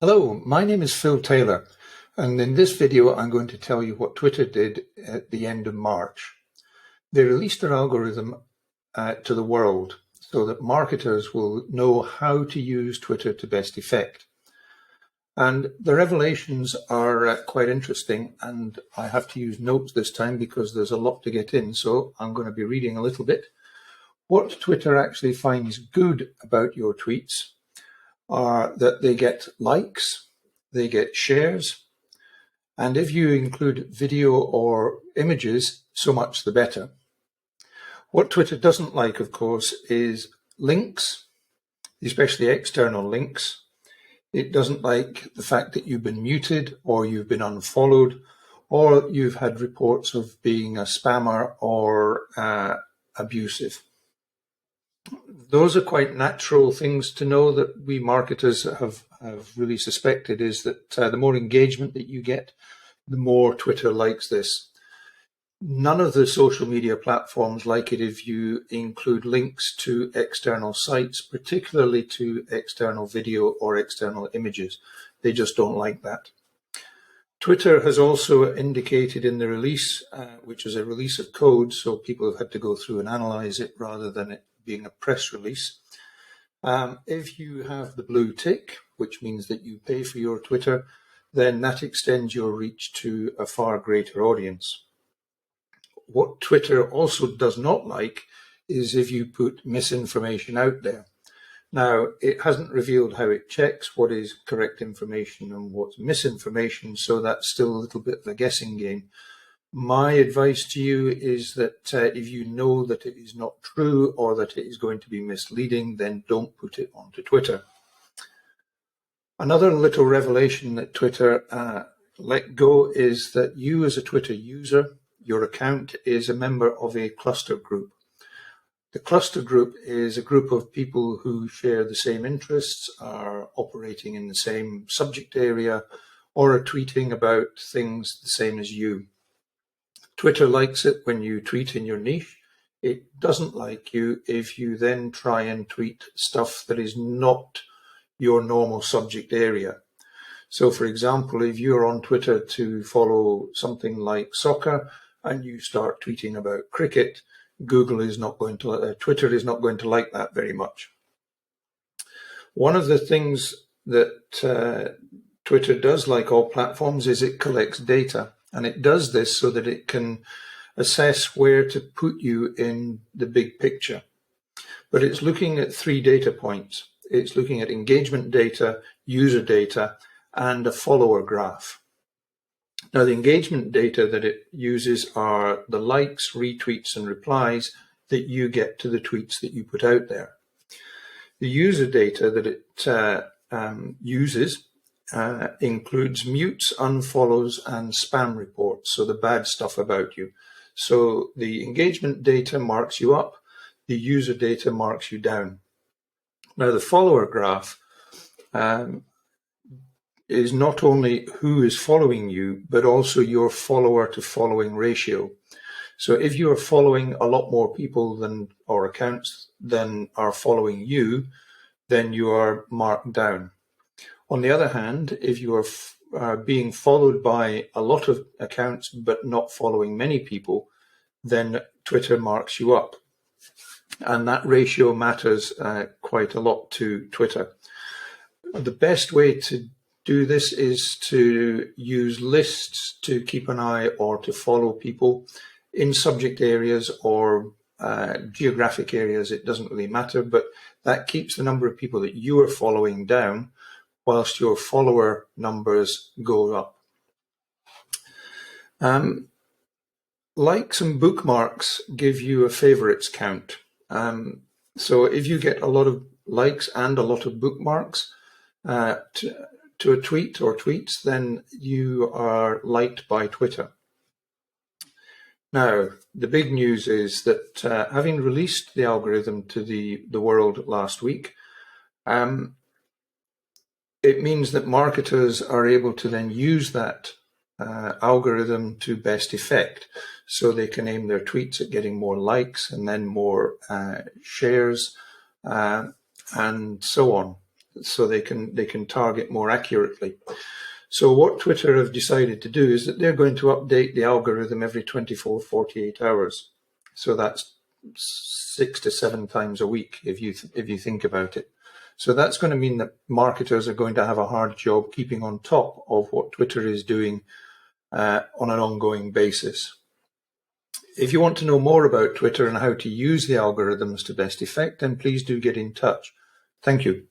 Hello, my name is Phil Taylor, and in this video I'm going to tell you what Twitter did at the end of March. They released their algorithm to the world so that marketers will know how to use Twitter to best effect. And the revelations are quite interesting, and I have to use notes this time because there's a lot to get in, so I'm going to be reading a little bit. What Twitter actually finds good about your tweets are that they get likes, they get shares, and if you include video or images, so much the better. What Twitter doesn't like, of course, is links, especially external links. It doesn't like the fact that you've been muted or you've been unfollowed or you've had reports of being a spammer or abusive. Those are quite natural things to know that we marketers have really suspected, is that the more engagement that you get, the more Twitter likes this. None of the social media platforms like it if you include links to external sites, particularly to external video or external images. They just don't like that. Twitter has also indicated in the release, which is a release of code, so people have had to go through and analyze it rather than it being a press release. If you have the blue tick, which means that you pay for your Twitter, then that extends your reach to a far greater audience. What Twitter also does not like is if you put misinformation out there. Now, it hasn't revealed how it checks what is correct information and what's misinformation, so that's still a little bit of a guessing game. My advice to you is that if you know that it is not true or that it is going to be misleading, then don't put it onto Twitter. Another little revelation that Twitter let go is that you as a Twitter user, your account is a member of a cluster group. The cluster group is a group of people who share the same interests, are operating in the same subject area, or are tweeting about things the same as you. Twitter likes it when you tweet in your niche. It doesn't like you if you then try and tweet stuff that is not your normal subject area. So for example, if you're on Twitter to follow something like soccer and you start tweeting about cricket, Twitter is not going to like that very much. One of the things that Twitter does, like all platforms, is it collects data, and it does this so that it can assess where to put you in the big picture. But it's looking at 3 data points. It's looking at engagement data, user data, and a follower graph. Now, the engagement data that it uses are the likes, retweets, and replies that you get to the tweets that you put out there. The user data that it uses includes mutes, unfollows, and spam reports, so the bad stuff about you. So the engagement data marks you up, the user data marks you down. Now, the follower graph is not only who is following you, but also your follower to following ratio. So if you are following a lot more people or accounts than are following you, then you are marked down. On the other hand, if you are being followed by a lot of accounts but not following many people, then Twitter marks you up. And that ratio matters quite a lot to Twitter. The best way to do this is to use lists to keep an eye or to follow people in subject areas or geographic areas. It doesn't really matter, but that keeps the number of people that you are following down whilst your follower numbers go up. Likes and bookmarks give you a favorites count. So if you get a lot of likes and a lot of bookmarks to a tweet or tweets, then you are liked by Twitter. Now, the big news is that having released the algorithm to the world last week, it means that marketers are able to then use that algorithm to best effect. So they can aim their tweets at getting more likes and then more shares and so on. so they can target more accurately. So what Twitter have decided to do is that they're going to update the algorithm every 24, 48 hours. So that's 6 to 7 times a week if you think about it. So that's going to mean that marketers are going to have a hard job keeping on top of what Twitter is doing on an ongoing basis. If you want to know more about Twitter and how to use the algorithms to best effect, then please do get in touch. Thank you.